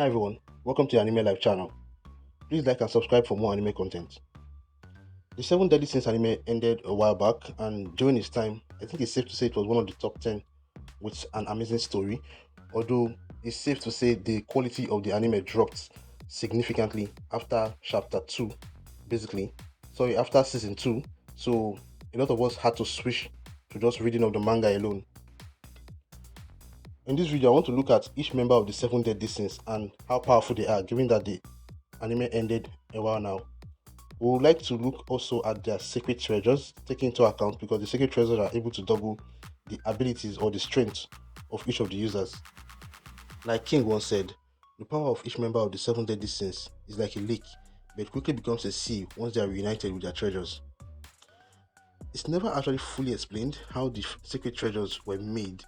Hi everyone, welcome to the Anime Live channel. Please like and subscribe for more anime content. The Seven Deadly Sins anime ended a while back, and during its time, I think it's safe to say it was one of the top 10 with an amazing story. Although it's safe to say the quality of the anime dropped significantly after chapter 2, basically. Sorry, after season 2. So a lot of us had to switch to just reading of the manga alone. In this video, I want to look at each member of the Seven Deadly Sins and how powerful they are, given that the anime ended a while now. We would like to look also at their secret treasures, taking into account because the secret treasures are able to double the abilities or the strength of each of the users. Like King once said, the power of each member of the Seven Deadly Sins is like a lake, but it quickly becomes a sea once they are reunited with their treasures. It's never actually fully explained how the secret treasures were made,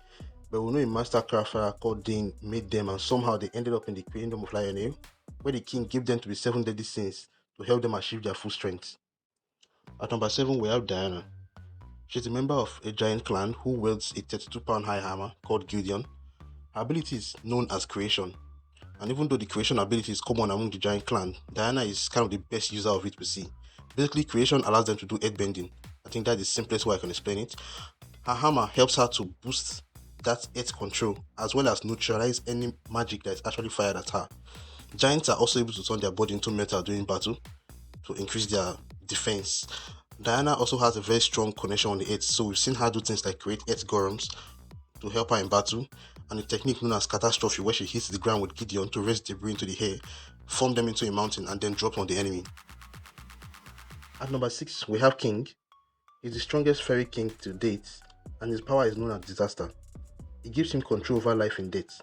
but we know a master crafter called Dane made them, and somehow they ended up in the Kingdom of Lionel, where the king gave them to the Seven Deadly Sins to help them achieve their full strength. At number 7, we have Diana. She's a member of a giant clan who wields a 32-pound high hammer called Gideon. Her ability is known as Creation, and even though the Creation ability is common among the giant clan, Diana is kind of the best user of it we see. Basically, Creation allows them to do earthbending. I think that's the simplest way I can explain it. Her hammer helps her to boost that earth control as well as neutralize any magic that is actually fired at her. Giants are also able to turn their body into metal during battle to increase their defense. Diana also has a very strong connection on the earth, so we've seen her do things like create earth golems to help her in battle, and a technique known as catastrophe where she hits the ground with Gideon to raise debris into the air, form them into a mountain, and then drop on the enemy. At number 6, we have King. He's the strongest fairy king to date, and his power is known as Disaster. It gives him control over life and death.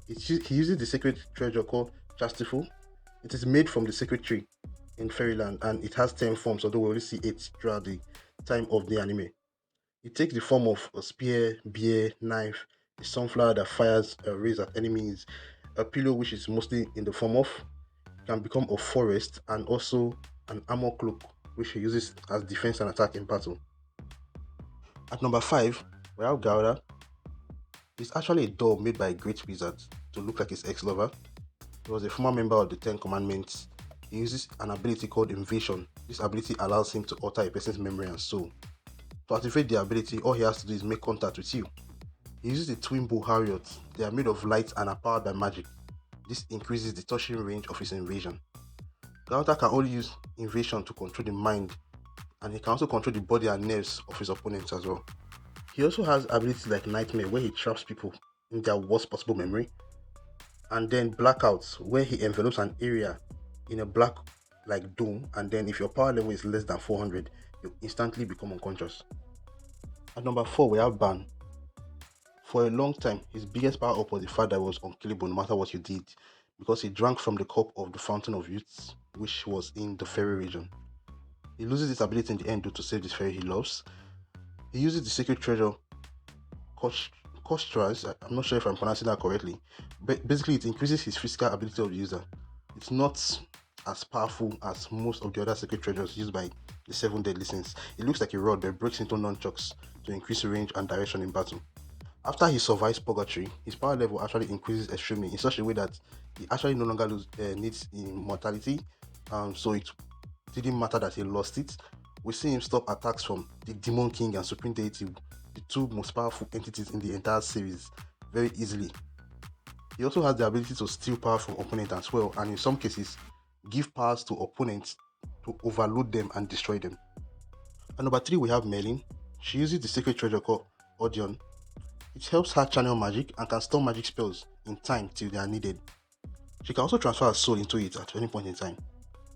He uses the sacred treasure called Chastiful. It is made from the sacred tree in Fairyland, and it has 10 forms, although we only see 8 throughout the time of the anime. It takes the form of a spear, bear, knife, a sunflower that fires a rays at enemies, a pillow which is mostly in the form of, can become a forest, and also an armor cloak which he uses as defense and attack in battle. At number 5, we have Gouda. He's actually a doll made by a great wizard to look like his ex-lover. He was a former member of the 10 Commandments. He uses an ability called Invasion. This ability allows him to alter a person's memory and soul. To activate the ability, all he has to do is make contact with you. He uses the twin bow Harriot. They are made of light and are powered by magic. This increases the touching range of his invasion. Gauta can only use invasion to control the mind, and he can also control the body and nerves of his opponents as well. He also has abilities like Nightmare, where he traps people in their worst possible memory, and then Blackouts, where he envelopes an area in a black like dome, and then if your power level is less than 400, you instantly become unconscious. At number 4, we have Ban. For a long time, his biggest power up was the fact that he was unkillable no matter what you did, because he drank from the cup of the Fountain of Youth, which was in the fairy region. He loses this ability in the end due to save this fairy he loves. He uses the sacred treasure Kostras. I'm not sure if I'm pronouncing that correctly, but basically it increases his physical ability of the user. It's not as powerful as most of the other sacred treasures used by the 7 Deadly Sins. It looks like a rod that breaks into nunchucks to increase range and direction in battle. After he survives Purgatory, his power level actually increases extremely in such a way that he actually no longer needs immortality, so it didn't matter that he lost it. We see him stop attacks from the Demon King and Supreme Deity, the two most powerful entities in the entire series, very easily. He also has the ability to steal power from opponents as well, and in some cases, give powers to opponents to overload them and destroy them. At number 3, we have Merlin. She uses the sacred treasure called Odeon. It helps her channel magic and can store magic spells in time till they are needed. She can also transfer her soul into it at any point in time.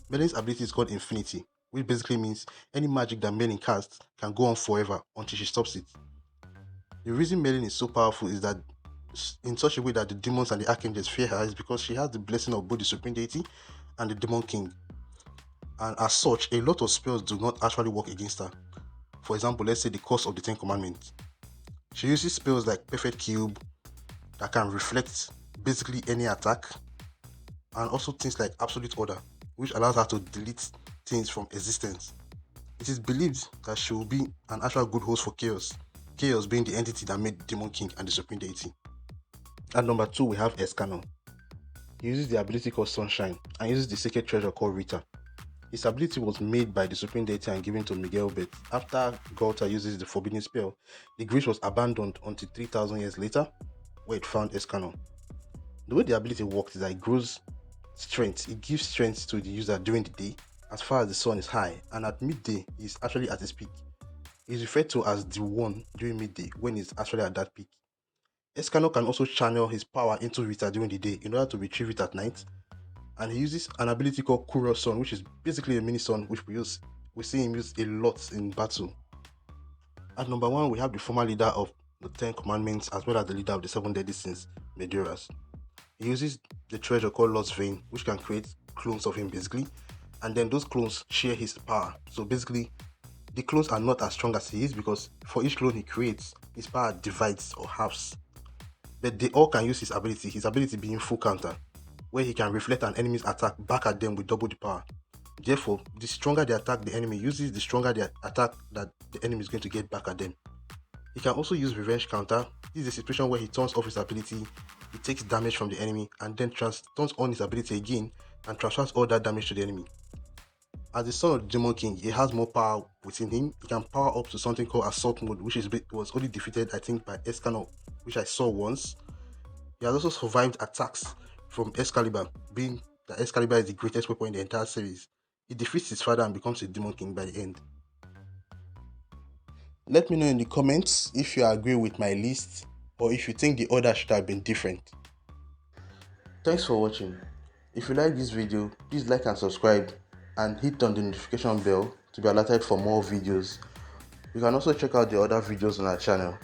Merlin's ability is called Infinity, which basically means any magic that Merlin casts can go on forever until she stops it. The reason Merlin is so powerful is that in such a way that the demons and the archangels fear her is because she has the blessing of both the Supreme Deity and the Demon King. And as such, a lot of spells do not actually work against her. For example, let's say the curse of the 10 Commandments. She uses spells like Perfect Cube that can reflect basically any attack, and also things like Absolute Order, which allows her to delete things from existence. It is believed that she will be an actual good host for Chaos, Chaos being the entity that made Demon King and the Supreme Deity. At number 2, we have Escanor. He uses the ability called Sunshine and uses the sacred treasure called Rita. His ability was made by the Supreme Deity and given to Miguel, but after Galta uses the forbidden spell, the grace was abandoned until 3,000 years later, where it found Escanor. The way the ability works is that it grows strength. It gives strength to the user during the day, as far as the sun is high, and at midday, he's actually at his peak. He's referred to as the one during midday when he's actually at that peak. Escanor can also channel his power into Rita during the day in order to retrieve it at night, and he uses an ability called Kuro Sun, which is basically a mini sun which we see him use a lot in battle. At number one, we have the former leader of the Ten Commandments as well as the leader of the Seven Deadly Sins, Majoras. He uses the treasure called Lost Vein, which can create clones of him basically, and then those clones share his power. So basically, the clones are not as strong as he is because for each clone he creates, his power divides or halves. But they all can use his ability being full counter, where he can reflect an enemy's attack back at them with double the power. Therefore, the stronger they attack the enemy uses, the stronger the attack that the enemy is going to get back at them. He can also use revenge counter. This is a situation where he turns off his ability, he takes damage from the enemy, and then turns on his ability again and transfers all that damage to the enemy. As the son of the Demon King, he has more power within him. He can power up to something called Assault Mode, which was only defeated, I think, by Escanor, which I saw once. He has also survived attacks from Excalibur, being that Excalibur is the greatest weapon in the entire series. He defeats his father and becomes a Demon King by the end. Let me know in the comments if you agree with my list or if you think the order should have been different. Thanks for watching. If you like this video, please like and subscribe and hit on the notification bell to be alerted for more videos. You can also check out the other videos on our channel.